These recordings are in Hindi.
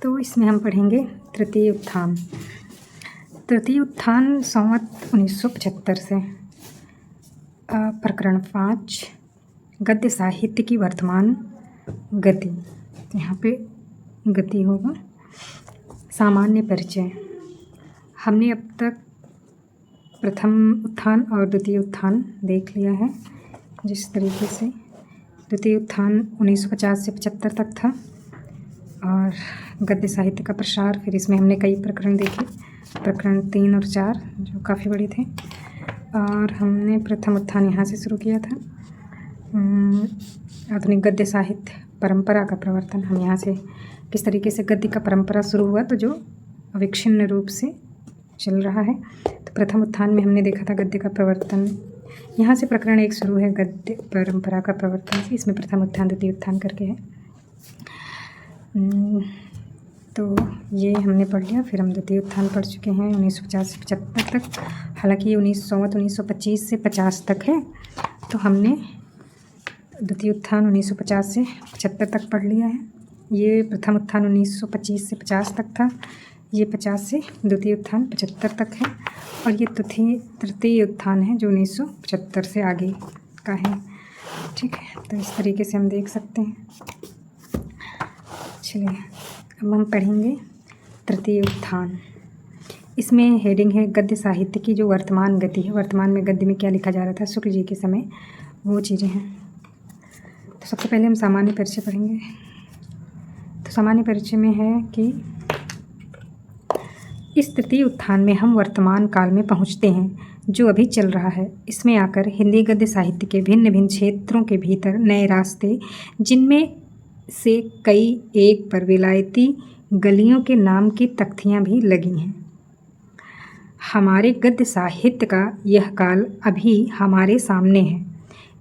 तो इसमें हम पढ़ेंगे तृतीय उत्थान। तृतीय उत्थान संवत 1975 से। प्रकरण 5 गद्य साहित्य की वर्तमान गति। यहाँ पे गति होगा। सामान्य परिचय। हमने अब तक प्रथम उत्थान और द्वितीय उत्थान देख लिया है। जिस तरीके से द्वितीय उत्थान 1950 से 75 तक था और गद्य साहित्य का प्रसार, फिर इसमें हमने कई प्रकरण देखे, प्रकरण 3 और 4 जो काफ़ी बड़े थे। और हमने प्रथम उत्थान यहाँ से शुरू किया था। आधुनिक गद्य साहित्य परंपरा का प्रवर्तन, हम यहाँ से किस तरीके से गद्य का परंपरा शुरू हुआ तो जो अविच्छिन्न रूप से चल रहा है। तो प्रथम उत्थान में हमने देखा था गद्य का प्रवर्तन। यहाँ से प्रकरण 1 शुरू है गद्य परंपरा का प्रवर्तन से। इसमें प्रथम उत्थान द्वितीय उत्थान करके है। तो ये हमने पढ़ लिया। फिर हम द्वितीय उत्थान पढ़ चुके हैं 1950 से 75 तक। हालांकि ये 1925 से 50 तक है। तो हमने द्वितीय उत्थान 1950 से 75 तक पढ़ लिया है। ये प्रथम उत्थान 1925 से 50 तक था। ये 50 से द्वितीय उत्थान 75 तक है। और ये तृतीय उत्थान है जो 1975 से आगे का है। ठीक है, तो इस तरीके से हम देख सकते हैं। चलिए अब हम पढ़ेंगे तृतीय उत्थान। इसमें हेडिंग है गद्य साहित्य की जो वर्तमान गति है। वर्तमान में गद्य में क्या लिखा जा रहा था शुक्ल जी के समय, वो चीज़ें हैं। तो सबसे पहले हम सामान्य परिचय पढ़ेंगे। तो सामान्य परिचय में है कि इस तृतीय उत्थान में हम वर्तमान काल में पहुंचते हैं जो अभी चल रहा है। इसमें आकर हिंदी गद्य साहित्य के भिन्न भिन्न क्षेत्रों के भीतर नए रास्ते, जिनमें से कई एक पर विलायती गलियों के नाम की तख्तियाँ भी लगी हैं। हमारे गद्य साहित्य का यह काल अभी हमारे सामने है।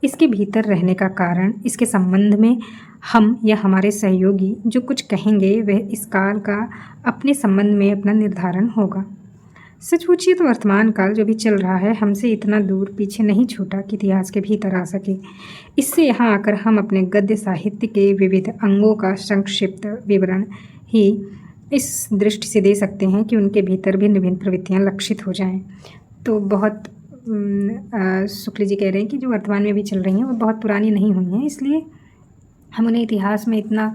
इसके भीतर रहने का कारण, इसके संबंध में हम या हमारे सहयोगी जो कुछ कहेंगे वह इस काल का अपने संबंध में अपना निर्धारण होगा। सच पूछिए तो वर्तमान काल जो भी चल रहा है हमसे इतना दूर पीछे नहीं छूटा कि इतिहास के भीतर आ सके। इससे यहाँ आकर हम अपने गद्य साहित्य के विविध अंगों का संक्षिप्त विवरण ही इस दृष्टि से दे सकते हैं कि उनके भीतर भिन्न भिन्न प्रवृत्तियाँ लक्षित हो जाएं। तो बहुत शुक्ल जी कह रहे हैं कि जो वर्तमान में भी चल रही हैं वो बहुत पुरानी नहीं हुई हैं, इसलिए हम उन्हें इतिहास में इतना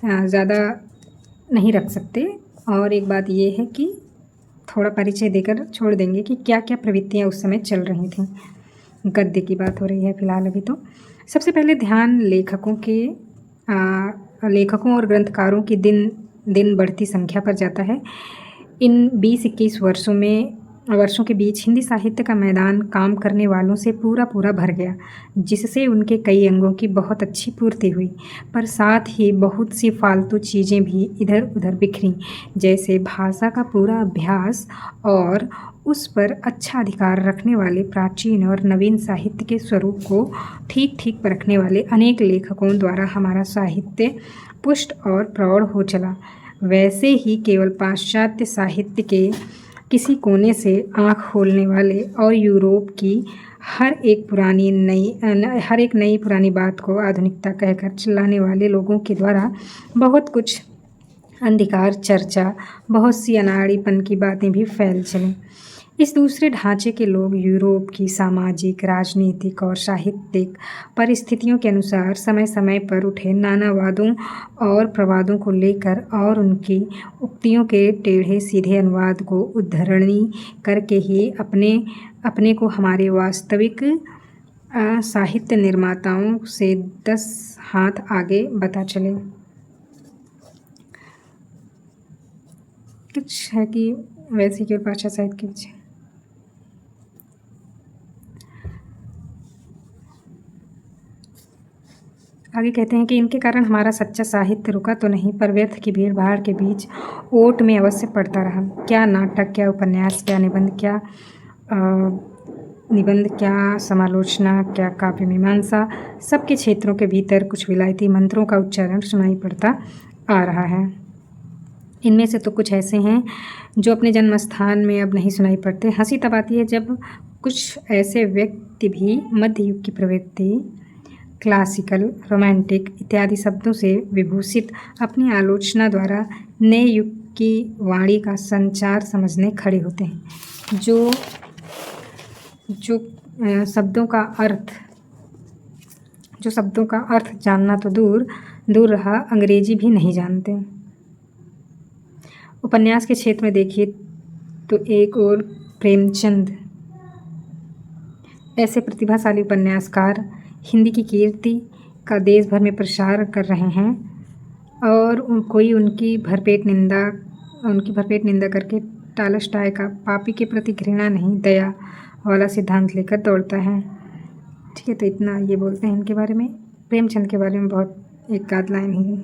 ज़्यादा नहीं रख सकते। और एक बात ये है कि थोड़ा परिचय देकर छोड़ देंगे कि क्या क्या प्रवृत्तियाँ उस समय चल रही थीं। गद्य की बात हो रही है फ़िलहाल अभी। तो सबसे पहले ध्यान लेखकों और ग्रंथकारों की दिन दिन बढ़ती संख्या पर जाता है। इन 20-21 वर्षों के बीच हिंदी साहित्य का मैदान काम करने वालों से पूरा भर गया, जिससे उनके कई अंगों की बहुत अच्छी पूर्ति हुई। पर साथ ही बहुत सी फालतू चीज़ें भी इधर उधर बिखरीं, जैसे भाषा का पूरा अभ्यास और उस पर अच्छा अधिकार रखने वाले प्राचीन और नवीन साहित्य के स्वरूप को ठीक ठीक परखने वाले अनेक लेखकों द्वारा हमारा साहित्य पुष्ट और प्रौढ़ हो चला। वैसे ही केवल पाश्चात्य साहित्य के किसी कोने से आँख खोलने वाले और यूरोप की हर एक नई पुरानी बात को आधुनिकता कहकर चिल्लाने वाले लोगों के द्वारा बहुत कुछ अंधकार चर्चा, बहुत सी अनाड़ीपन की बातें भी फैल चलें। इस दूसरे ढांचे के लोग यूरोप की सामाजिक, राजनीतिक और साहित्यिक परिस्थितियों के अनुसार समय समय पर उठे नाना वादों और प्रवादों को लेकर और उनकी उक्तियों के टेढ़े सीधे अनुवाद को उद्धरणी करके ही अपने को हमारे वास्तविक साहित्य निर्माताओं से 10 हाथ आगे बता चले। कुछ है कि वैसे केवल पाश्चात्य साहित्य के पीछे। आगे कहते हैं कि इनके कारण हमारा सच्चा साहित्य रुका तो नहीं, पर व्यर्थ की भीड़ भाड़ के बीच ओट में अवश्य पड़ता रहा। क्या नाटक, क्या उपन्यास, क्या निबंध, क्या समालोचना, क्या काव्य मीमांसा, सबके क्षेत्रों के भीतर कुछ विलायती मंत्रों का उच्चारण सुनाई पड़ता आ रहा है। इनमें से तो कुछ ऐसे हैं जो अपने जन्म स्थान में अब नहीं सुनाई पड़ते। हंसी तब आती है जब कुछ ऐसे व्यक्ति भी मध्य युग की प्रवृत्ति क्लासिकल, रोमांटिक इत्यादि शब्दों से विभूषित अपनी आलोचना द्वारा नए युग की वाणी का संचार समझने खड़े होते हैं। जो शब्दों का अर्थ जानना तो दूर रहा, अंग्रेजी भी नहीं जानते। उपन्यास के क्षेत्र में देखिए तो एक और प्रेमचंद ऐसे प्रतिभाशाली उपन्यासकार हिंदी की कीर्ति का देश भर में प्रसार कर रहे हैं और कोई उनकी भरपेट निंदा करके टॉलस्टॉय का पापी के प्रति घृणा नहीं, दया वाला सिद्धांत लेकर दौड़ता है। ठीक है, तो इतना ये बोलते हैं इनके बारे में। प्रेमचंद के बारे में बहुत एक आध लाइन ही।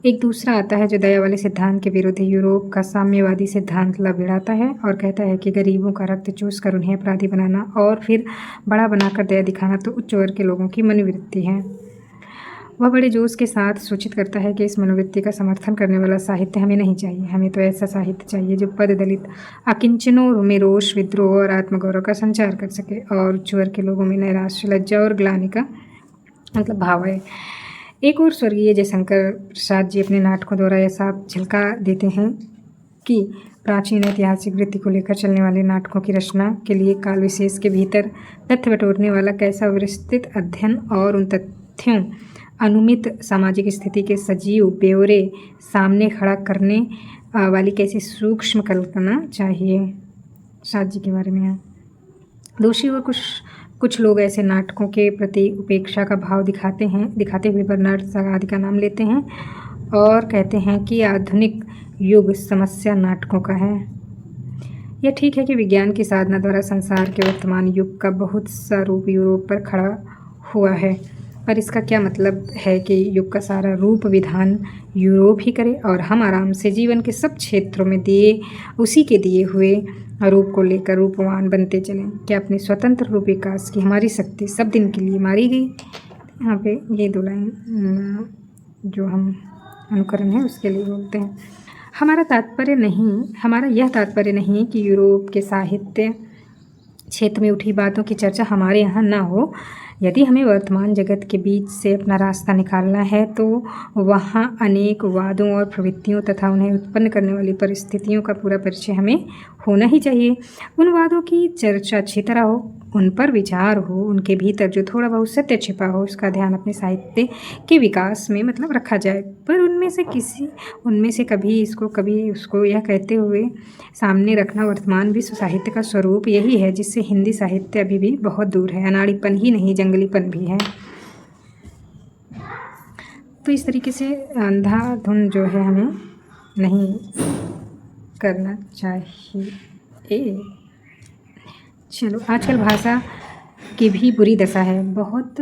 एक दूसरा आता है जो दया वाले सिद्धांत के विरुद्ध यूरोप का साम्यवादी सिद्धांत भिड़ाता है और कहता है कि गरीबों का रक्त चूस कर उन्हें अपराधी बनाना और फिर बड़ा बनाकर दया दिखाना तो उच्च वर्ग के लोगों की मनोवृत्ति है। वह बड़े जोश के साथ सूचित करता है कि इस मनोवृत्ति का समर्थन करने वाला साहित्य हमें नहीं चाहिए। हमें तो ऐसा साहित्य चाहिए जो पद दलित अकिंचनों में रोष, विद्रोह और आत्मगौरव का संचार कर सके और उच्च वर्ग के लोगों में नैराश्य, लज्जा और ग्लानि का भाव है। एक और स्वर्गीय जयशंकर प्रसाद जी अपने नाटकों द्वारा यह साफ झलका देते हैं कि प्राचीन ऐतिहासिक वृत्ति को लेकर चलने वाले नाटकों की रचना के लिए काल विशेष के भीतर तथ्य बटोरने वाला कैसा विस्तृत अध्ययन और उन तथ्यों अनुमित सामाजिक स्थिति के सजीव ब्यौरे सामने खड़ा करने वाली कैसी सूक्ष्म कल्पना चाहिए। प्रसाद जी के बारे में है। दूसरी ओर कुछ लोग ऐसे नाटकों के प्रति उपेक्षा का भाव दिखाते हुए बर्नार्ड शॉ आदि का नाम लेते हैं और कहते हैं कि आधुनिक युग समस्या नाटकों का है। यह ठीक है कि विज्ञान की साधना द्वारा संसार के वर्तमान युग का बहुत सा रूप यूरोप पर खड़ा हुआ है, पर इसका क्या मतलब है कि युग का सारा रूप विधान यूरोप ही करे और हम आराम से जीवन के सब क्षेत्रों में उसी के दिए हुए रूप को लेकर रूपवान बनते चलें। क्या अपने स्वतंत्र रूप विकास की हमारी शक्ति सब दिन के लिए मारी गई? यहाँ पे ये दो लाइन जो हम अनुकरण है उसके लिए बोलते हैं। हमारा यह तात्पर्य नहीं कि यूरोप के साहित्य क्षेत्र में उठी बातों की चर्चा हमारे यहाँ ना हो। यदि हमें वर्तमान जगत के बीच से अपना रास्ता निकालना है तो वहाँ अनेक वादों और प्रवृत्तियों तथा उन्हें उत्पन्न करने वाली परिस्थितियों का पूरा परिचय हमें होना ही चाहिए। उन वादों की चर्चा अच्छी तरह हो, उन पर विचार हो, उनके भीतर जो थोड़ा बहुत सत्य छिपा हो उसका ध्यान अपने साहित्य के विकास में रखा जाए। पर उनमें से कभी उसको यह कहते हुए सामने रखना वर्तमान विश्व साहित्य का स्वरूप यही है जिससे हिंदी साहित्य अभी भी बहुत दूर है। अनाड़ीपन ही नहीं, जंगलीपन भी है। तो इस तरीके से अंधाधुन जो है हमें नहीं करना चाहिए। चलो, आजकल भाषा की भी बुरी दशा है। बहुत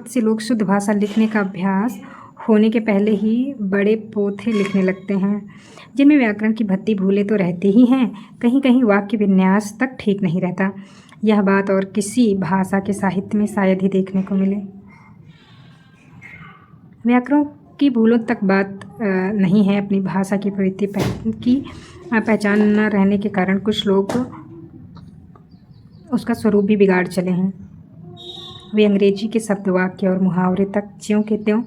से लोग शुद्ध भाषा लिखने का अभ्यास होने के पहले ही बड़े पोथे लिखने लगते हैं जिनमें व्याकरण की भद्दी भूलें तो रहती ही हैं, कहीं कहीं वाक्य विन्यास तक ठीक नहीं रहता। यह बात और किसी भाषा के साहित्य में शायद ही देखने को मिले। व्याकरण की भूलों तक बात नहीं है। अपनी भाषा की प्रवृत्ति की पहचान न रहने के कारण कुछ लोग उसका स्वरूप भी बिगाड़ चले हैं। वे अंग्रेजी के शब्द, वाक्य और मुहावरे तक ज्यों के त्यों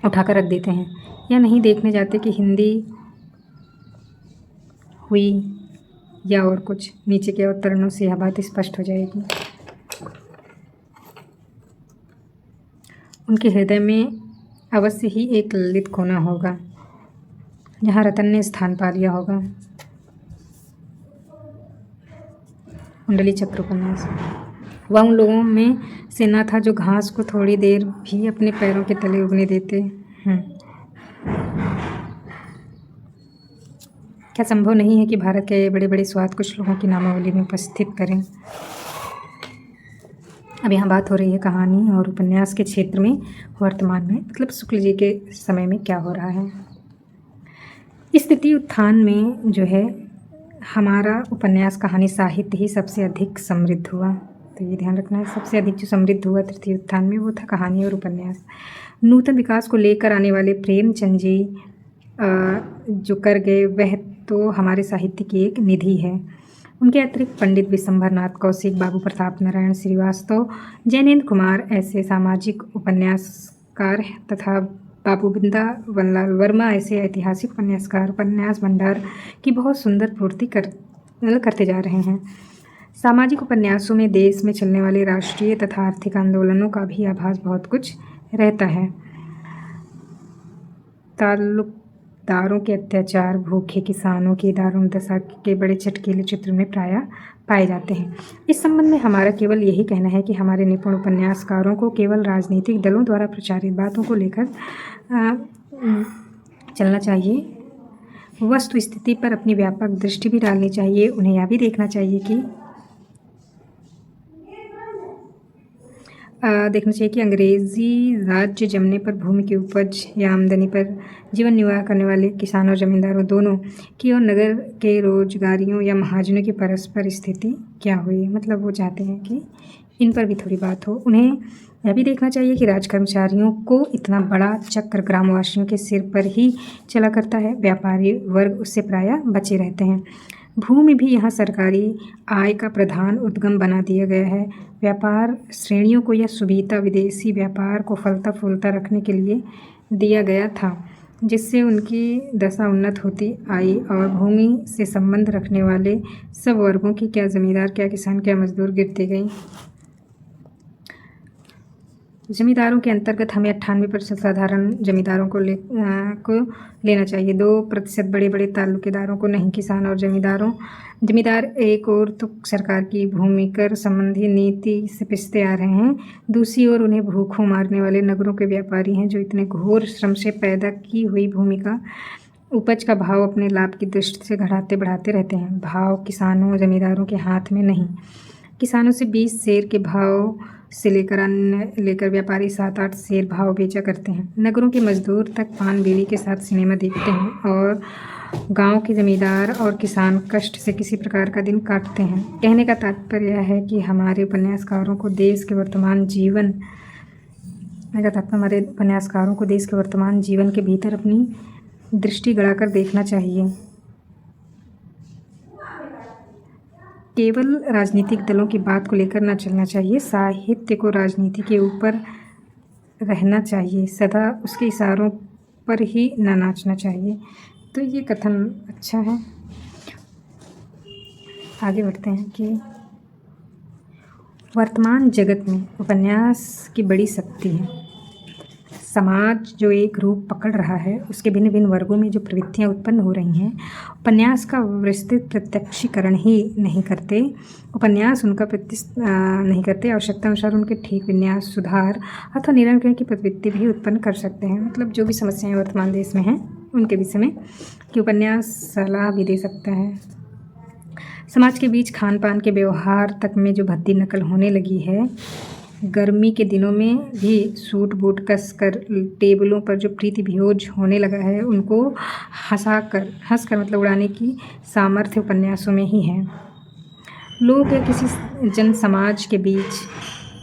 उठाकर रख देते हैं। यह नहीं देखने जाते कि हिंदी हुई या और कुछ। नीचे के अवतरणों से यह बात स्पष्ट हो जाएगी। उनके हृदय में अवश्य ही एक ललित कोना होगा जहाँ रतन ने स्थान पा लिया होगा। कुंडली चक्र उपन्यास। वह उन लोगों में से न था जो घास को थोड़ी देर भी अपने पैरों के तले उगने देते हैं। क्या संभव नहीं है कि भारत के बड़े बड़े स्वाद कुछ लोगों की नामावली में उपस्थित करें? अब यहाँ बात हो रही है कहानी और उपन्यास के क्षेत्र में वर्तमान में शुक्ल जी के समय में क्या हो रहा है। स्थिति उत्थान में जो है हमारा उपन्यास कहानी साहित्य ही सबसे अधिक समृद्ध हुआ। तो ये ध्यान रखना है, सबसे अधिक जो समृद्ध हुआ तृतीय उत्थान में वो था कहानी और उपन्यास। नूतन विकास को लेकर आने वाले प्रेमचंद जी जो कर गए वह तो हमारे साहित्य की एक निधि है। उनके अतिरिक्त पंडित विशंभर नाथ कौशिक, बाबू प्रताप नारायण श्रीवास्तव, जैनेन्द्र कुमार ऐसे सामाजिक उपन्यासकार तथा बाबू वृंदावनलाल वर्मा ऐसे ऐतिहासिक उपन्यासकार उपन्यास भंडार की बहुत सुंदर पूर्ति करते जा रहे हैं। सामाजिक उपन्यासों में देश में चलने वाले राष्ट्रीय तथा आर्थिक आंदोलनों का भी आभास बहुत कुछ रहता है। ताल्लुकदारों के अत्याचार, भूखे किसानों की दारुण दशा के बड़े चटकीले चित्र में प्रायः पाए जाते हैं। इस संबंध में हमारा केवल यही कहना है कि हमारे निपुण उपन्यासकारों को केवल राजनीतिक दलों द्वारा प्रचारित बातों को लेकर चलना चाहिए। वस्तु स्थिति पर अपनी व्यापक दृष्टि भी डालनी चाहिए। उन्हें यह भी देखना चाहिए कि अंग्रेजी राज्य जमने पर भूमि की उपज या आमदनी पर जीवन निर्वाह करने वाले किसानों और जमींदारों दोनों की और नगर के रोजगारियों या महाजनों की परस्पर स्थिति क्या हुई। मतलब वो चाहते हैं कि इन पर भी थोड़ी बात हो। उन्हें यह भी देखना चाहिए कि राज कर्मचारियों को इतना बड़ा चक्र ग्रामवासियों के सिर पर ही चला करता है। व्यापारी वर्ग उससे प्रायः बचे रहते हैं। भूमि भी यहाँ सरकारी आय का प्रधान उद्गम बना दिया गया है। व्यापार श्रेणियों को यह सुविधा विदेशी व्यापार को फलता फूलता रखने के लिए दिया गया था, जिससे उनकी दशा उन्नत होती आई और भूमि से संबंध रखने वाले सब वर्गों की, क्या जमींदार, क्या किसान, क्या मजदूर, गिरती गई। जमींदारों के अंतर्गत हमें 98% साधारण जमींदारों को लेना चाहिए, 2% बड़े बड़े ताल्लुकेदारों को नहीं। किसान और जमींदार एक ओर तो सरकार की भूमिकर संबंधी नीति से पिसते आ रहे हैं, दूसरी ओर उन्हें भूखों मारने वाले नगरों के व्यापारी हैं, जो इतने घोर श्रम से पैदा की हुई भूमि का उपज का भाव अपने लाभ की दृष्टि से बढ़ाते रहते हैं। भाव किसानों जमींदारों के हाथ में नहीं। किसानों से 20 सेर के भाव से लेकर व्यापारी 7-8 सेर भाव बेचा करते हैं। नगरों के मजदूर तक पान बीड़ी के साथ सिनेमा देखते हैं और गांव के जमींदार और किसान कष्ट से किसी प्रकार का दिन काटते हैं। कहने का तात्पर्य यह है कि हमारे उपन्यासकारों को देश के वर्तमान जीवन के भीतर अपनी दृष्टि गड़ाकर देखना चाहिए। केवल राजनीतिक दलों की बात को लेकर न चलना चाहिए। साहित्य को राजनीति के ऊपर रहना चाहिए, सदा उसके इशारों पर ही न नाचना चाहिए। तो ये कथन अच्छा है। आगे बढ़ते हैं कि वर्तमान जगत में उपन्यास की बड़ी शक्ति है। समाज जो एक रूप पकड़ रहा है, उसके भिन्न भिन्न वर्गों में जो प्रवृत्तियां उत्पन्न हो रही हैं, उपन्यास का विस्तृत प्रत्यक्षीकरण ही नहीं करते। उपन्यास उनका नहीं करते। आवश्यकता अनुसार उनके ठीक विन्यास, सुधार अथवा निराकरण की प्रवृत्ति भी उत्पन्न कर सकते हैं। मतलब जो भी समस्याएं वर्तमान देश में हैं, उनके विषय में कि उपन्यास सलाह भी दे सकता है। समाज के बीच खान पान के व्यवहार तक में जो भद्दी नकल होने लगी है, गर्मी के दिनों में भी सूट बूट कसकर टेबलों पर जो प्रीति भोज होने लगा है, उनको हंसकर मतलब उड़ाने की सामर्थ्य उपन्यासों में ही है। लोग या किसी जन समाज के बीच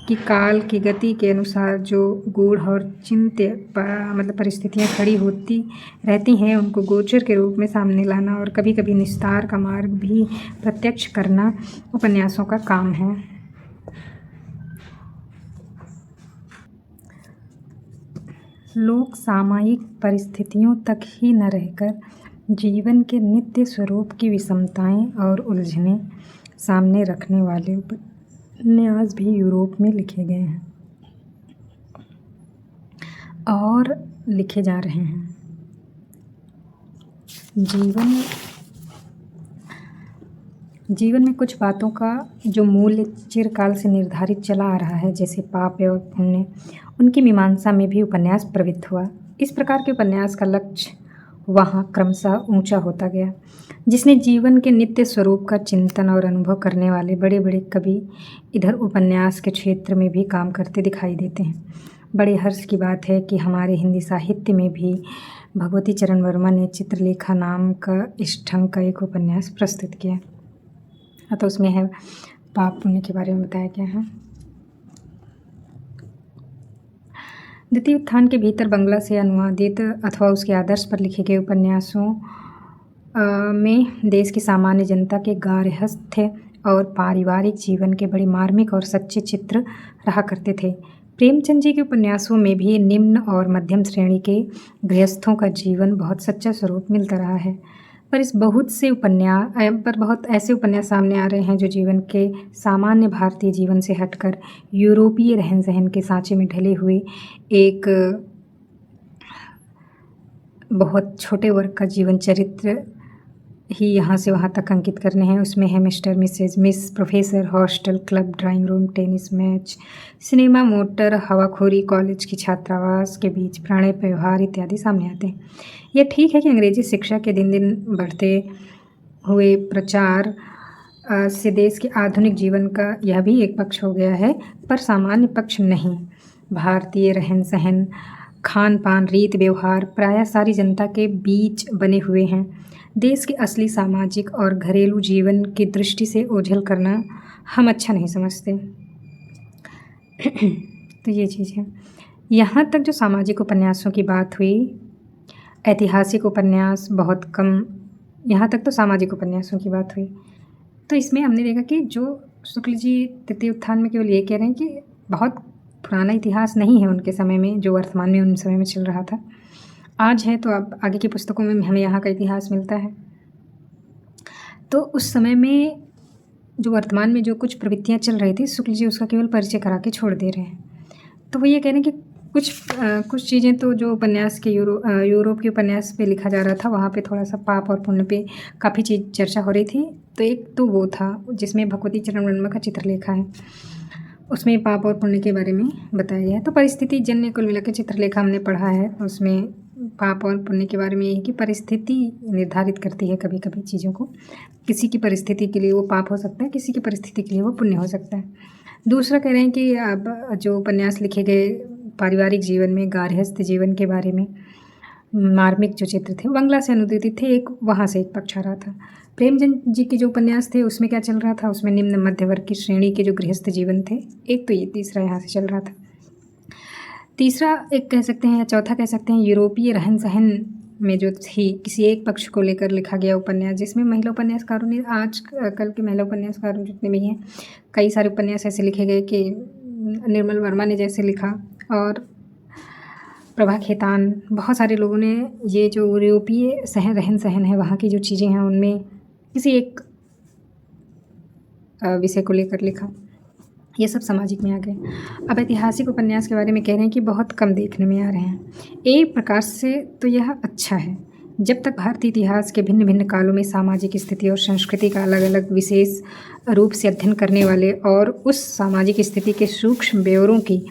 की काल की गति के अनुसार जो गूढ़ और मतलब परिस्थितियां खड़ी होती रहती हैं, उनको गोचर के रूप में सामने लाना और कभी कभी निस्तार का मार्ग भी प्रत्यक्ष करना उपन्यासों का काम है। लोग सामयिक परिस्थितियों तक ही न रहकर जीवन के नित्य स्वरूप की विषमताएं और उलझनें सामने रखने वाले उपन्यास भी यूरोप में लिखे गए हैं और लिखे जा रहे हैं। जीवन में कुछ बातों का जो मूल्य चिरकाल से निर्धारित चला आ रहा है, जैसे पाप और पुण्य, उनकी मीमांसा में भी उपन्यास प्रवृत्त हुआ। इस प्रकार के उपन्यास का लक्ष्य वहाँ क्रमशः ऊंचा होता गया। जिसने जीवन के नित्य स्वरूप का चिंतन और अनुभव करने वाले बड़े बड़े कवि इधर उपन्यास के क्षेत्र में भी काम करते दिखाई देते हैं। बड़े हर्ष की बात है कि हमारे हिंदी साहित्य में भी भगवती चरण वर्मा ने चित्रलेखा नाम का इस ढंग का एक उपन्यास प्रस्तुत किया। तो उसमें है पाप पुण्य के बारे में बताया गया है। द्वितीय उत्थान के भीतर बंगला से अनुवादित अथवा उसके आदर्श पर लिखे गए उपन्यासों में देश की सामान्य जनता के गार्हस्थ्य और पारिवारिक जीवन के बड़े मार्मिक और सच्चे चित्र रहा करते थे। प्रेमचंद जी के उपन्यासों में भी निम्न और मध्यम श्रेणी के गृहस्थों का जीवन बहुत सच्चा स्वरूप मिलता रहा है। पर बहुत ऐसे उपन्यास सामने आ रहे हैं जो जीवन के सामान्य भारतीय जीवन से हटकर यूरोपीय रहन सहन के सांचे में ढले हुए एक बहुत छोटे वर्ग का जीवन चरित्र ही यहाँ से वहाँ तक अंकित करने हैं। उसमें है mister Mrs, miss, professor, hostel, club, drawing room, tennis match, cinema, motor, हवाखोरी, कॉलेज की छात्रावास के बीच प्रणय, व्यवहार इत्यादि सामने आते हैं। यह ठीक है कि अंग्रेजी शिक्षा के दिन दिन बढ़ते हुए प्रचार से देश के आधुनिक जीवन का यह भी एक पक्ष हो गया है, पर सामान्य पक्ष नहीं। भारतीय रहन सहन, खान पान, रीत व्यवहार प्रायः सारी जनता के बीच बने हुए हैं। देश के असली सामाजिक और घरेलू जीवन की दृष्टि से ओझल करना हम अच्छा नहीं समझते। तो ये चीज़ है। यहाँ तक जो सामाजिक उपन्यासों की बात हुई, ऐतिहासिक उपन्यास बहुत कम, यहाँ तक तो सामाजिक उपन्यासों की बात हुई। तो इसमें हमने देखा कि जो शुक्ल जी तृतीय उत्थान में केवल ये कह रहे हैं कि बहुत पुराना इतिहास नहीं है उनके समय में, जो वर्तमान में उन समय में चल रहा था, आज है। तो अब आगे की पुस्तकों में हमें यहाँ का इतिहास मिलता है। तो उस समय में जो वर्तमान में जो कुछ प्रवृत्तियाँ चल रही थी, शुक्ल जी उसका केवल परिचय करा के छोड़ दे रहे हैं। तो वो ये कह रहे हैं कि कुछ चीज़ें तो जो उपन्यास के यूरोप के उपन्यास पे लिखा जा रहा था, वहाँ पे थोड़ा सा पाप और पुण्य पे काफ़ी चीज़ चर्चा हो रही थी। तो एक तो वो था जिसमें भगवती चरण वर्मा का चित्रलेखा है, उसमें पाप और पुण्य के बारे में बताया गया है। तो परिस्थिति जन्य कुल मिला के चित्रलेखा हमने पढ़ा है, उसमें पाप और पुण्य के बारे में ये कि परिस्थिति निर्धारित करती है कभी कभी चीज़ों को। किसी की परिस्थिति के लिए वो पाप हो सकता है, किसी की परिस्थिति के लिए वो पुण्य हो सकता है। दूसरा कह रहे हैं कि अब जो उपन्यास लिखे गए पारिवारिक जीवन में, गार्हस्थ जीवन के बारे में मार्मिक जो चित्र थे, बंगला से अनुदित थे, एक वहाँ से एक पक्ष आ रहा था। प्रेमचंद जी के जो उपन्यास थे उसमें क्या चल रहा था, उसमें निम्न मध्य वर्ग की श्रेणी के जो गृहस्थ जीवन थे, एक तो ये तीसरा यहाँ से चल रहा था। तीसरा एक कह सकते हैं या चौथा कह सकते हैं यूरोपीय रहन सहन में जो थी किसी एक पक्ष को लेकर लिखा गया उपन्यास, जिसमें महिला उपन्यासकारों ने, आज कल के महिला उपन्यासकार जितने भी हैं, कई सारे उपन्यास ऐसे लिखे गए कि निर्मल वर्मा ने जैसे लिखा और प्रभा खेतान, बहुत सारे लोगों ने ये जो यूरोपीय रहन सहन है, वहाँ की जो चीज़ें हैं, उनमें किसी एक विषय को लेकर लिखा। ये सब सामाजिक में आ गए। अब ऐतिहासिक उपन्यास के बारे में कह रहे हैं कि बहुत कम देखने में आ रहे हैं। एक प्रकार से तो यह अच्छा है। जब तक भारतीय इतिहास के भिन्न भिन्न कालों में सामाजिक स्थिति और संस्कृति का अलग अलग विशेष रूप से अध्ययन करने वाले और उस सामाजिक स्थिति के सूक्ष्म ब्यौरों की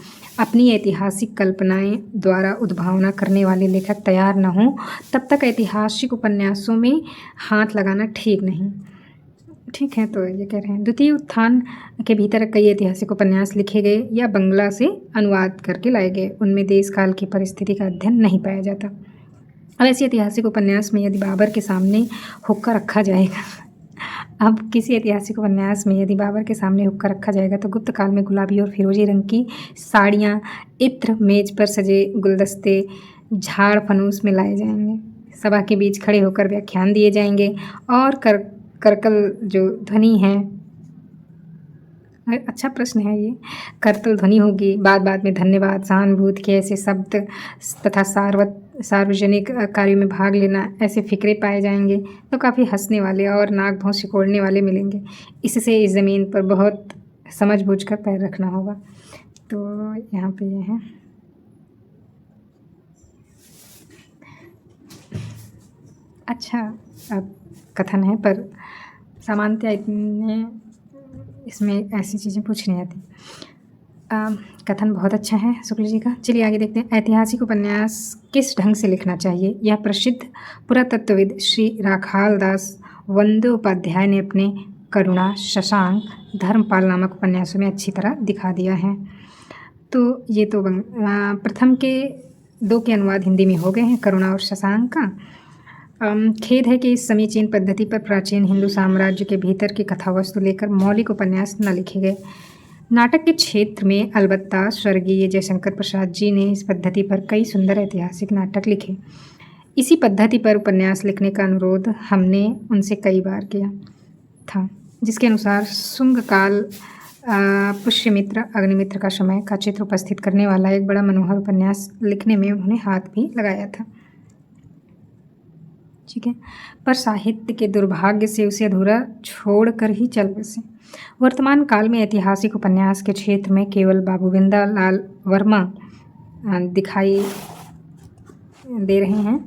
अपनी ऐतिहासिक कल्पनाएं द्वारा उद्भावना करने वाले लेखक तैयार न हों, तब तक ऐतिहासिक उपन्यासों में हाथ लगाना ठीक नहीं। ठीक है, तो ये कह रहे हैं द्वितीय उत्थान के भीतर कई ऐतिहासिक उपन्यास लिखे गए या बंगला से अनुवाद करके लाए गए। उनमें देश काल की परिस्थिति का अध्ययन नहीं पाया जाता। अब ऐसे ऐतिहासिक उपन्यास में यदि बाबर के सामने हुक्का रखा जाएगा अब किसी ऐतिहासिक उपन्यास में यदि बाबर के सामने हुक्का रखा जाएगा तो गुप्त काल में गुलाबी और फिरोजी रंग की साड़ियाँ, इत्र, मेज पर सजे गुलदस्ते, झाड़ फनूस में लाए जाएंगे। सभा के बीच खड़े होकर व्याख्यान दिए जाएंगे और करकल जो ध्वनि है, अच्छा प्रश्न है ये, करतल ध्वनि होगी। बात बात में धन्यवाद, सहानुभूति के ऐसे शब्द तथा सार्वजनिक कार्यों में भाग लेना, ऐसे फिक्रे पाए जाएंगे। तो काफ़ी हंसने वाले और नाक भौं सिकोड़ने वाले मिलेंगे। इससे इस ज़मीन पर बहुत समझ बूझ कर पैर रखना होगा। तो यहाँ पे ये है। अच्छा, अब कथन है, पर सामान्यतः इतने इसमें ऐसी चीज़ें पूछ नहीं आती। कथन बहुत अच्छा है शुक्ल जी का। चलिए आगे देखते हैं। ऐतिहासिक उपन्यास किस ढंग से लिखना चाहिए, यह प्रसिद्ध पुरातत्वविद श्री राखाल दास बंदोपाध्याय ने अपने करुणा, शशांक, धर्मपाल नामक उपन्यासों में अच्छी तरह दिखा दिया है। तो ये तो प्रथम के 2 के अनुवाद हिंदी में हो गए हैं, करुणा और शशांक का। खेद है कि इस समीचीन पद्धति पर प्राचीन हिंदू साम्राज्य के भीतर की कथा वस्तु लेकर मौलिक उपन्यास न लिखे गए। नाटक के क्षेत्र में अलबत्ता स्वर्गीय जयशंकर प्रसाद जी ने इस पद्धति पर कई सुंदर ऐतिहासिक नाटक लिखे। इसी पद्धति पर उपन्यास लिखने का अनुरोध हमने उनसे कई बार किया था, जिसके अनुसार शुंग काल पुष्यमित्र अग्निमित्र का समय का चित्र उपस्थित करने वाला एक बड़ा मनोहर उपन्यास लिखने में उन्होंने हाथ भी लगाया था। ठीक है, पर साहित्य के दुर्भाग्य से उसे अधूरा छोड़कर ही चल बसे। वर्तमान काल में ऐतिहासिक उपन्यास के क्षेत्र में केवल बाबूविंदा लाल वर्मा दिखाई दे रहे हैं,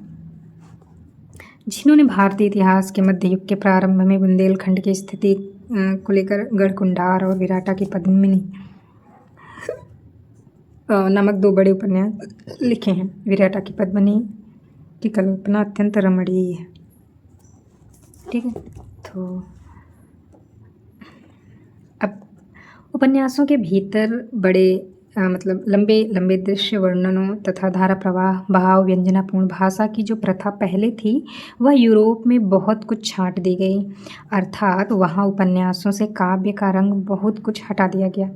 जिन्होंने भारतीय इतिहास के मध्य युग के प्रारंभ में बुंदेलखंड की स्थिति को लेकर गढ़कुंडार और विराटा की पद्मिनी नामक 2 बड़े उपन्यास लिखे हैं। विराटा की पद्मिनी की कल्पना अत्यंत रमणीय है। ठीक है, तो अब उपन्यासों के भीतर बड़े मतलब लंबे लंबे दृश्य वर्णनों तथा धारा प्रवाह भाव व्यंजनापूर्ण भाषा की जो प्रथा पहले थी वह यूरोप में बहुत कुछ छांट दी गई, अर्थात वहाँ उपन्यासों से काव्य का रंग बहुत कुछ हटा दिया गया।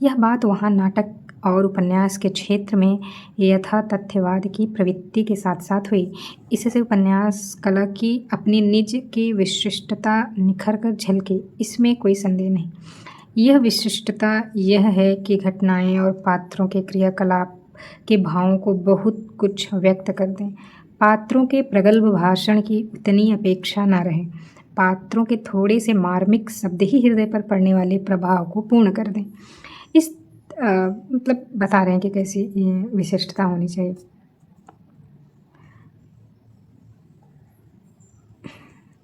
यह बात वहाँ नाटक और उपन्यास के क्षेत्र में यथा तथ्यवाद की प्रवृत्ति के साथ साथ हुई। इससे उपन्यास कला की अपनी निज की विशिष्टता निखर कर झलके, इसमें कोई संदेह नहीं। यह विशिष्टता यह है कि घटनाएं और पात्रों के क्रियाकलाप के भावों को बहुत कुछ व्यक्त कर दें। पात्रों के प्रगल्भ भाषण की उतनी अपेक्षा न रहे। पात्रों के थोड़े से मार्मिक शब्द ही हृदय पर पड़ने वाले प्रभाव को पूर्ण कर दें। इस मतलब बता रहे हैं कि कैसी विशिष्टता होनी चाहिए।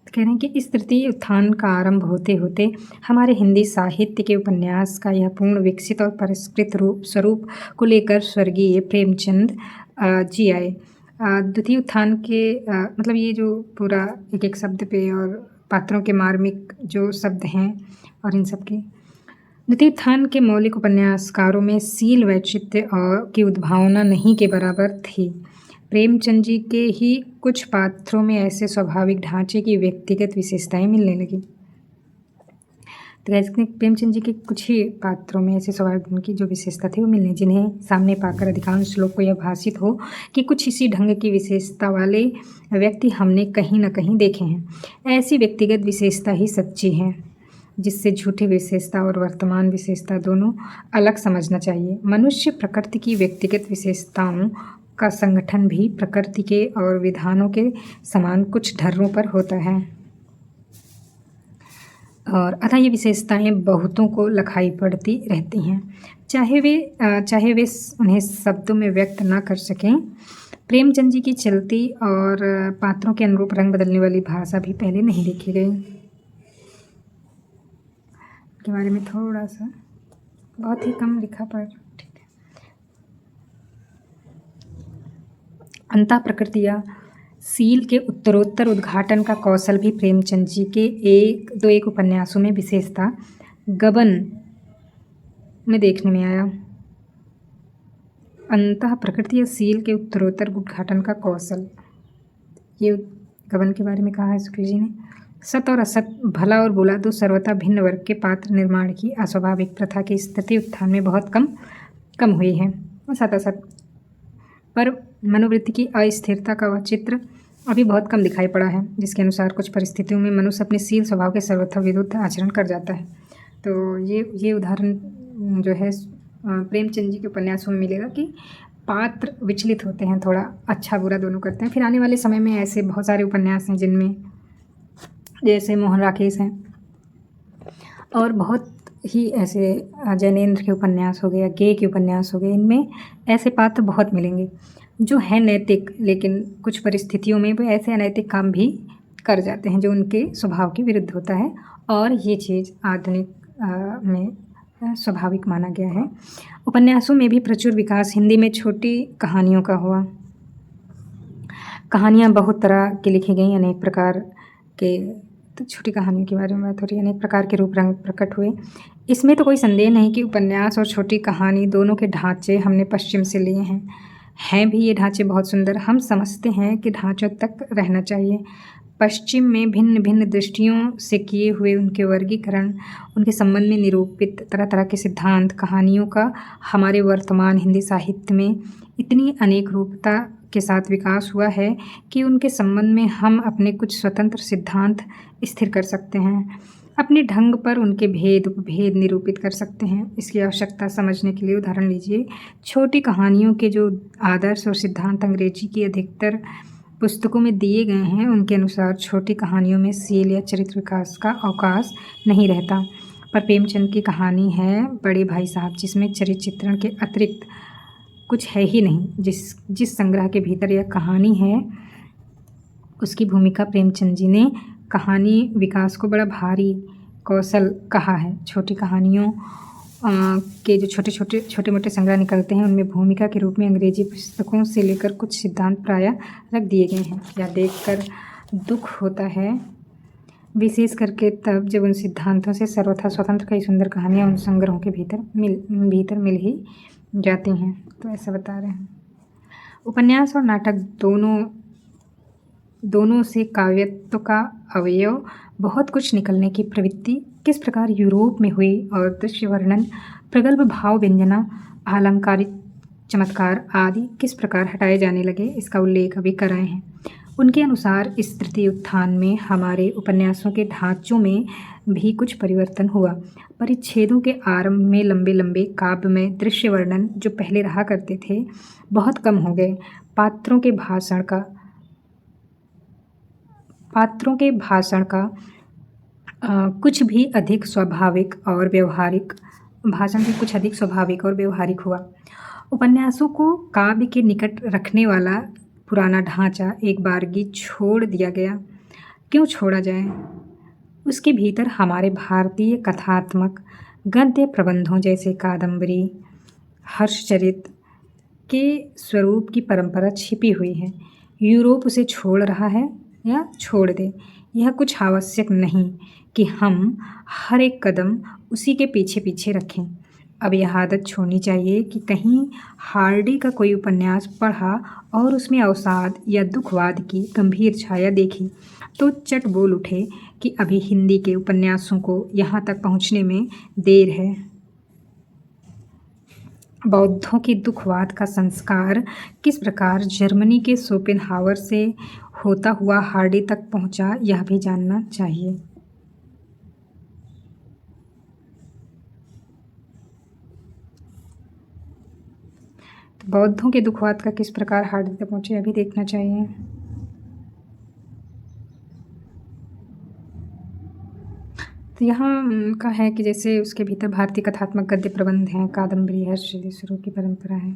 कह रहे हैं कि इस तृतीय उत्थान का आरंभ होते होते हमारे हिंदी साहित्य के उपन्यास का यह पूर्ण विकसित और परिष्कृत स्वरूप को लेकर स्वर्गीय प्रेमचंद जी आए। द्वितीय उत्थान के मतलब ये जो पूरा एक एक शब्द पे और पात्रों के मार्मिक जो शब्द हैं और इन सब के द्वितीय उत्थान के मौलिक उपन्यासकारों में शील वैचित्र्य और की उद्भावना नहीं के बराबर थी। प्रेमचंद जी के ही कुछ पात्रों में ऐसे स्वाभाविक ढांचे की व्यक्तिगत विशेषताएं मिलने लगी। तो कहते प्रेमचंद जी के कुछ ही पात्रों में ऐसे स्वाभाविक उनकी जो विशेषता थी वो मिलने, जिन्हें सामने पाकर अधिकांश लोग को यह भासित हो कि कुछ इसी ढंग की विशेषता वाले व्यक्ति हमने कहीं न कहीं देखे हैं। ऐसी व्यक्तिगत विशेषता ही सच्ची है, जिससे झूठी विशेषता और वर्तमान विशेषता दोनों अलग समझना चाहिए। मनुष्य प्रकृति की व्यक्तिगत विशेषताओं का संगठन भी प्रकृति के और विधानों के समान कुछ ढर्रों पर होता है, और अतः ये विशेषताएं बहुतों को लखाई पड़ती रहती हैं, चाहे वे उन्हें शब्दों में व्यक्त ना कर सकें। प्रेमचंद जी की चलती और पात्रों के अनुरूप रंग बदलने वाली भाषा भी पहले नहीं देखी गई। के बारे में थोड़ा सा बहुत ही कम लिखा, पर ठीक है। अंतः प्रकृति या शील के उत्तरोत्तर उद्घाटन का कौशल भी प्रेमचंद जी के एक उपन्यासों में विशेषता गबन में देखने में आया। अंतः प्रकृति या शील के उत्तरोत्तर उद्घाटन का कौशल, ये गबन के बारे में कहा है शुक्ल जी ने। सत और असत, भला और बुरा, दो सर्वथा भिन्न वर्ग के पात्र निर्माण की अस्वाभाविक प्रथा की स्थिति उत्थान में बहुत कम हुई है। और सत असत पर मनोवृत्ति की अस्थिरता का वह चित्र अभी बहुत कम दिखाई पड़ा है, जिसके अनुसार कुछ परिस्थितियों में मनुष्य अपने शील स्वभाव के सर्वथा विरुद्ध आचरण कर जाता है। तो ये उदाहरण जो है प्रेमचंद जी के उपन्यासों में मिलेगा कि पात्र विचलित होते हैं, थोड़ा अच्छा बुरा दोनों करते हैं। फिर आने वाले समय में ऐसे बहुत सारे उपन्यास हैं जिनमें जैसे मोहन राकेश हैं और बहुत ही ऐसे जैनेन्द्र के उपन्यास हो गए या गे के उपन्यास हो गए, इनमें ऐसे पात्र बहुत मिलेंगे जो हैं नैतिक, लेकिन कुछ परिस्थितियों में वो ऐसे अनैतिक काम भी कर जाते हैं जो उनके स्वभाव के विरुद्ध होता है, और ये चीज़ आधुनिक में स्वाभाविक माना गया है। उपन्यासों में भी प्रचुर विकास हिंदी में छोटी कहानियों का हुआ। कहानियाँ बहुत तरह की लिखी गई, अनेक प्रकार के, तो छोटी कहानियों के बारे में बात हो रही है, अनेक प्रकार के रूप रंग प्रकट हुए। इसमें तो कोई संदेह नहीं कि उपन्यास और छोटी कहानी दोनों के ढांचे हमने पश्चिम से लिए हैं भी ये ढांचे बहुत सुंदर। हम समझते हैं कि ढांचों तक रहना चाहिए। पश्चिम में भिन्न भिन्न दृष्टियों से किए हुए उनके वर्गीकरण, उनके संबंध में निरूपित तरह तरह के सिद्धांत, कहानियों का हमारे वर्तमान हिंदी साहित्य में इतनी अनेक रूपता के साथ विकास हुआ है कि उनके संबंध में हम अपने कुछ स्वतंत्र सिद्धांत स्थिर कर सकते हैं, अपने ढंग पर उनके भेद उपभेद निरूपित कर सकते हैं। इसकी आवश्यकता समझने के लिए उदाहरण लीजिए, छोटी कहानियों के जो आदर्श और सिद्धांत अंग्रेजी की अधिकतर पुस्तकों में दिए गए हैं, उनके अनुसार छोटी कहानियों में सील या चरित्र विकास का अवकाश नहीं रहता। पर प्रेमचंद की कहानी है बड़े भाई साहब, जिसमें चरित्र चित्रण के अतिरिक्त कुछ है ही नहीं। जिस संग्रह के भीतर यह कहानी है, उसकी भूमिका प्रेमचंद जी ने कहानी विकास को बड़ा भारी कौशल कहा है। छोटी कहानियों के जो छोटे मोटे संग्रह निकलते हैं, उनमें भूमिका के रूप में अंग्रेजी पुस्तकों से लेकर कुछ सिद्धांत प्रायः रख दिए गए हैं। यह देखकर दुख होता है, विशेष करके तब जब उन सिद्धांतों से सर्वथा स्वतंत्र कई सुंदर कहानियाँ उन संग्रहों के भीतर मिल ही जाती हैं। तो ऐसा बता रहे हैं। उपन्यास और नाटक दोनों से काव्यत्व का अवयव बहुत कुछ निकलने की प्रवृत्ति किस प्रकार यूरोप में हुई और दृश्य वर्णन, प्रगल्भ भाव व्यंजना, अलंकारिक चमत्कार आदि किस प्रकार हटाए जाने लगे, इसका उल्लेख अभी कर रहे हैं। उनके अनुसार इस तृतीय उत्थान में हमारे उपन्यासों के ढांचों में भी कुछ परिवर्तन हुआ। परिच्छेदों के आरंभ में लंबे लंबे काव्य में दृश्य वर्णन जो पहले रहा करते थे, बहुत कम हो गए। पात्रों के भाषण का कुछ भी अधिक स्वाभाविक और व्यवहारिक हुआ। उपन्यासों को काव्य के निकट रखने वाला पुराना ढांचा एक बारगी छोड़ दिया गया। क्यों छोड़ा जाए? उसके भीतर हमारे भारतीय कथात्मक गद्य प्रबंधों जैसे कादम्बरी, हर्षचरित के स्वरूप की परंपरा छिपी हुई है। यूरोप उसे छोड़ रहा है या छोड़ दे, यह कुछ आवश्यक नहीं कि हम हर एक कदम उसी के पीछे पीछे रखें। अब यह आदत छोड़नी चाहिए कि कहीं हार्डी का कोई उपन्यास पढ़ा और उसमें अवसाद या दुखवाद की गंभीर छाया देखी तो चट बोल उठे कि अभी हिंदी के उपन्यासों को यहाँ तक पहुँचने में देर है। बौद्धों के दुखवाद का संस्कार किस प्रकार जर्मनी के शोपेनहावर से होता हुआ हार्डी तक पहुँचा, यह भी जानना चाहिए। तो बौद्धों के दुखवाद का किस प्रकार हार्डी तक पहुँचे, यह भी देखना चाहिए। तो यहाँ का है कि जैसे उसके भीतर भारतीय कथात्मक गद्य प्रबंध हैं, कादम्बरी, हर्षचरित शुरू की परंपरा है।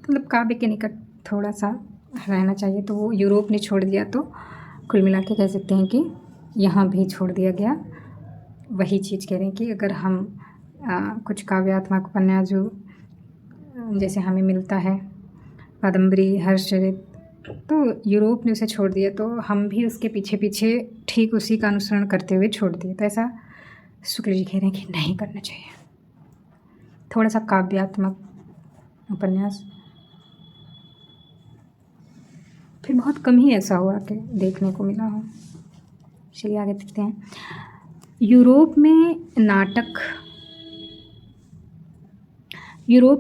मतलब काव्य के निकट थोड़ा सा रहना चाहिए। तो वो यूरोप ने छोड़ दिया, तो कुल मिला के कह सकते हैं कि यहाँ भी छोड़ दिया गया। वही चीज़ कह रहे हैं कि अगर हम कुछ काव्यात्मक उपन्यास जो जैसे हमें मिलता है, कादम्बरी, हर्षचरित, तो यूरोप ने उसे छोड़ दिया, तो हम भी उसके पीछे पीछे ठीक उसी का अनुसरण करते हुए छोड़ दिए। तो ऐसा शुक्ल जी कह रहे हैं कि नहीं करना चाहिए। थोड़ा सा काव्यात्मक उपन्यास फिर बहुत कम ही ऐसा हुआ कि देखने को मिला हो। चलिए आगे देखते हैं। यूरोप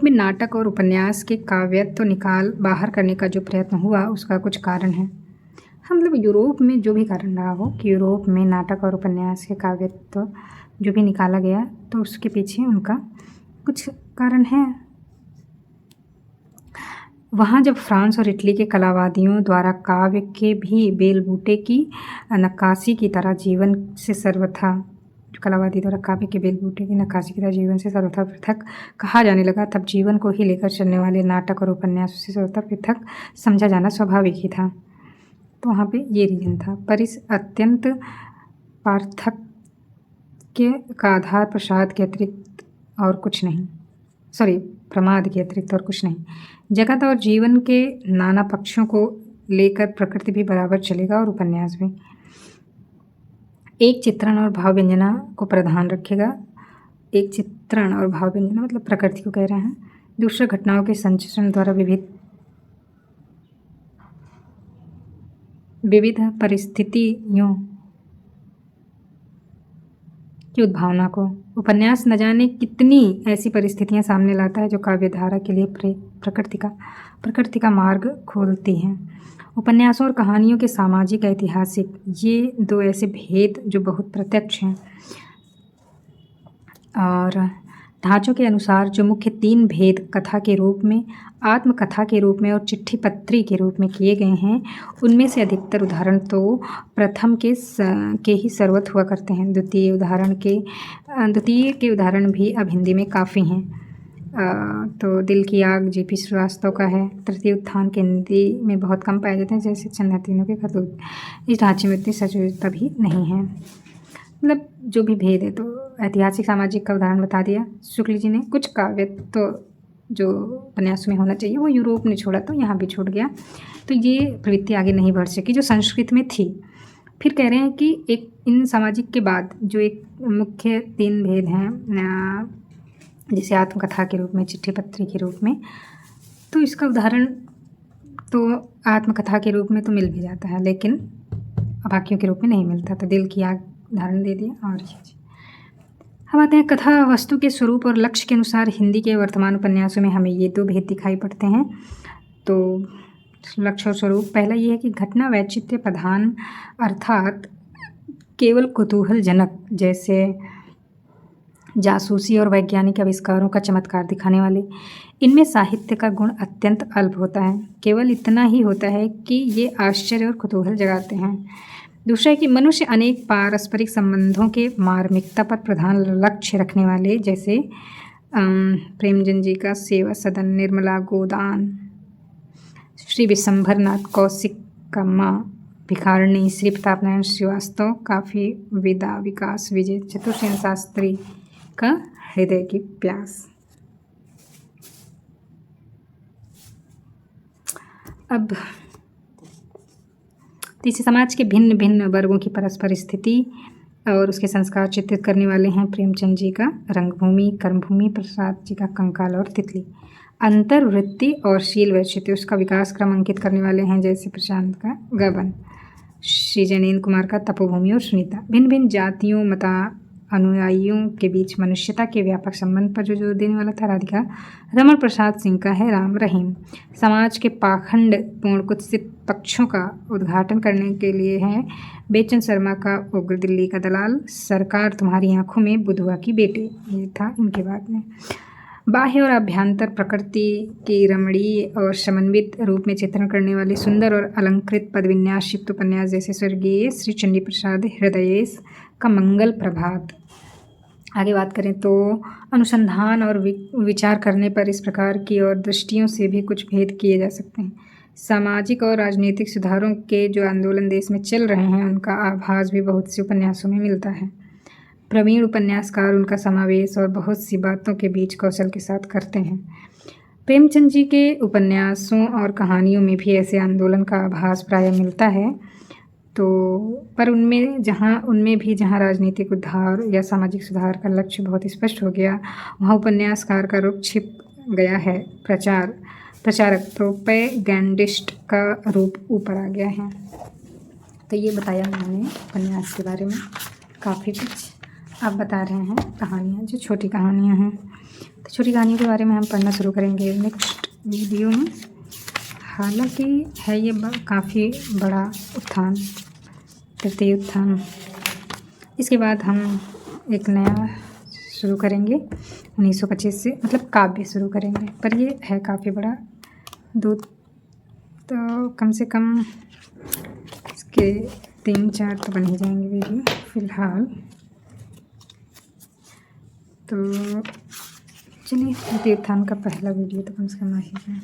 नाटक और उपन्यास के काव्यत्व निकाल बाहर करने का जो प्रयत्न हुआ, उसका कुछ कारण है। हम मतलब यूरोप में जो भी कारण रहा हो कि यूरोप में नाटक और उपन्यास के काव्यत्व जो भी निकाला गया, तो उसके पीछे उनका कुछ कारण है। वहाँ जब फ्रांस और इटली के कलावादियों द्वारा काव्य के भी बेलबूटे की नक्काशी की तरह जीवन से सर्वथा पृथक कहा जाने लगा, तब जीवन को ही लेकर चलने वाले नाटक और उपन्यासों से सर्वथा पृथक समझा जाना स्वाभाविक ही था। तो वहाँ पे ये रीजन था। पर इस अत्यंत पार्थक्य का आधार प्रमाद के अतिरिक्त और कुछ नहीं। जगत और जीवन के नाना पक्षों को लेकर प्रकृति भी बराबर चलेगा और उपन्यास भी। एक चित्रण और भाव व्यंजना को प्रधान रखेगा। एक चित्रण और भाव व्यंजना मतलब प्रकृति को कह रहे हैं। दूसरा घटनाओं के संचरण द्वारा विविध विविध परिस्थितियों की उद्भावना को। उपन्यास न जाने कितनी ऐसी परिस्थितियां सामने लाता है जो काव्यधारा के लिए प्रकृति का मार्ग खोलती हैं। उपन्यासों और कहानियों के सामाजिक ऐतिहासिक ये दो ऐसे भेद जो बहुत प्रत्यक्ष हैं और ढांचों के अनुसार जो मुख्य 3 भेद कथा के रूप में, आत्मकथा के रूप में और चिट्ठी पत्री के रूप में किए गए हैं, उनमें से अधिकतर उदाहरण तो प्रथम के ही सर्वत हुआ करते हैं। द्वितीय के उदाहरण भी अब हिंदी में काफ़ी हैं। तो दिल की आग JP श्रीवास्तव का है। तृतीय उत्थान के हिंदी में बहुत कम पाए जाते हैं, जैसे चंदा तीनों के खतूत। इस ढांचे में इतनी सजगता भी नहीं है। मतलब जो भी भेद है, तो ऐतिहासिक सामाजिक का उदाहरण बता दिया शुक्ल जी ने। कुछ काव्य तो जो उपन्यास में होना चाहिए वो यूरोप ने छोड़ा, तो यहाँ भी छूट गया, तो ये प्रवृत्ति आगे नहीं बढ़ सकी जो संस्कृत में थी। फिर कह रहे हैं कि एक इन सामाजिक के बाद जो एक मुख्य 3 भेद हैं, जैसे आत्मकथा के रूप में, चिट्ठी पत्री के रूप में, तो इसका उदाहरण तो आत्मकथा के रूप में तो मिल भी जाता है, लेकिन बाकियों के रूप में नहीं मिलता। तो दिल की आग उदाहरण दे दिया। और हम आते हैं कथा वस्तु के स्वरूप और लक्ष्य के अनुसार हिंदी के वर्तमान उपन्यासों में हमें ये 2 भेद दिखाई पड़ते हैं। तो लक्ष्य और स्वरूप, पहला ये है कि घटना वैचित्र्य प्रधान, अर्थात केवल कुतूहलजनक, जैसे जासूसी और वैज्ञानिक आविष्कारों का चमत्कार दिखाने वाले। इनमें साहित्य का गुण अत्यंत अल्प होता है, केवल इतना ही होता है कि ये आश्चर्य और कुतूहल जगाते हैं। दूसरा है कि मनुष्य अनेक पारस्परिक संबंधों के मार्मिकता पर प्रधान लक्ष्य रखने वाले, जैसे प्रेमचंद जी का सेवा सदन, निर्मला गोदान, श्री विशंभरनाथ कौशिक का माँ भिखारिणी, श्री प्रताप नारायण श्रीवास्तव काफ़ी, विदा विकास विजय, चतुर्सेन शास्त्री का हृदय की प्यास। अब तीसरे समाज के भिन्न भिन्न वर्गों की परस्पर स्थिति और उसके संस्कार चित्रित करने वाले हैं प्रेमचंद जी का रंगभूमि, कर्मभूमि, प्रसाद जी का कंकाल और तितली। अंतर्वृत्ति और शील वैचित्र्य उसका विकास क्रम अंकित करने वाले हैं, जैसे प्रशांत का गबन, श्री जैनेन्द्र कुमार का तपोभूमि और सुनीता। भिन्न भिन्न जातियों, मता अनुयायियों के बीच मनुष्यता के व्यापक संबंध पर जो जोर देने वाला था राधिका रमण प्रसाद सिंह का है राम रहीम। समाज के पाखंड पूर्ण कुत्सित पक्षों का उद्घाटन करने के लिए है बेचन शर्मा का उग्र दिल्ली का दलाल, सरकार तुम्हारी आंखों में, बुधवा की बेटी, ये था इनके बाद में। बाह्य और अभ्यंतर प्रकृति की रमणीय और समन्वित रूप में चित्रण करने वाले सुंदर और अलंकृत पदविन्यास युक्त उपन्यास, जैसे स्वर्गीय श्री चंडी प्रसाद हृदयेश का मंगल प्रभात। आगे बात करें तो अनुसंधान और विचार करने पर इस प्रकार की और दृष्टियों से भी कुछ भेद किए जा सकते हैं। सामाजिक और राजनीतिक सुधारों के जो आंदोलन देश में चल रहे हैं, उनका आभास भी बहुत से उपन्यासों में मिलता है। प्रवीण उपन्यासकार उनका समावेश और बहुत सी बातों के बीच कौशल के साथ करते हैं। प्रेमचंद जी के उपन्यासों और कहानियों में भी ऐसे आंदोलन का आभास प्रायः मिलता है, तो पर उनमें भी जहाँ राजनीतिक उद्धार या सामाजिक सुधार का लक्ष्य बहुत स्पष्ट हो गया, वहाँ उपन्यासकार का रूप छिप गया है, प्रचारक प्रोपेगैंडिस्ट का रूप ऊपर आ गया है। तो ये बताया मैंने उपन्यास के बारे में काफ़ी कुछ। अब बता रहे हैं कहानियाँ, जो छोटी कहानियाँ हैं। तो छोटी कहानियों के बारे में हम पढ़ना शुरू करेंगे नेक्स्ट वीडियो में। हालांकि है ये काफ़ी बड़ा उत्थान, तृतीय उत्थान। इसके बाद हम एक नया शुरू करेंगे 1925 से, मतलब काव्य शुरू करेंगे, पर ये है काफ़ी बड़ा, तो कम से कम इसके 3-4 तो बन ही जाएंगे वीडियो फिलहाल। तो चलिए, तृतीय उत्थान का पहला वीडियो तो कम से कम आ ही जाए।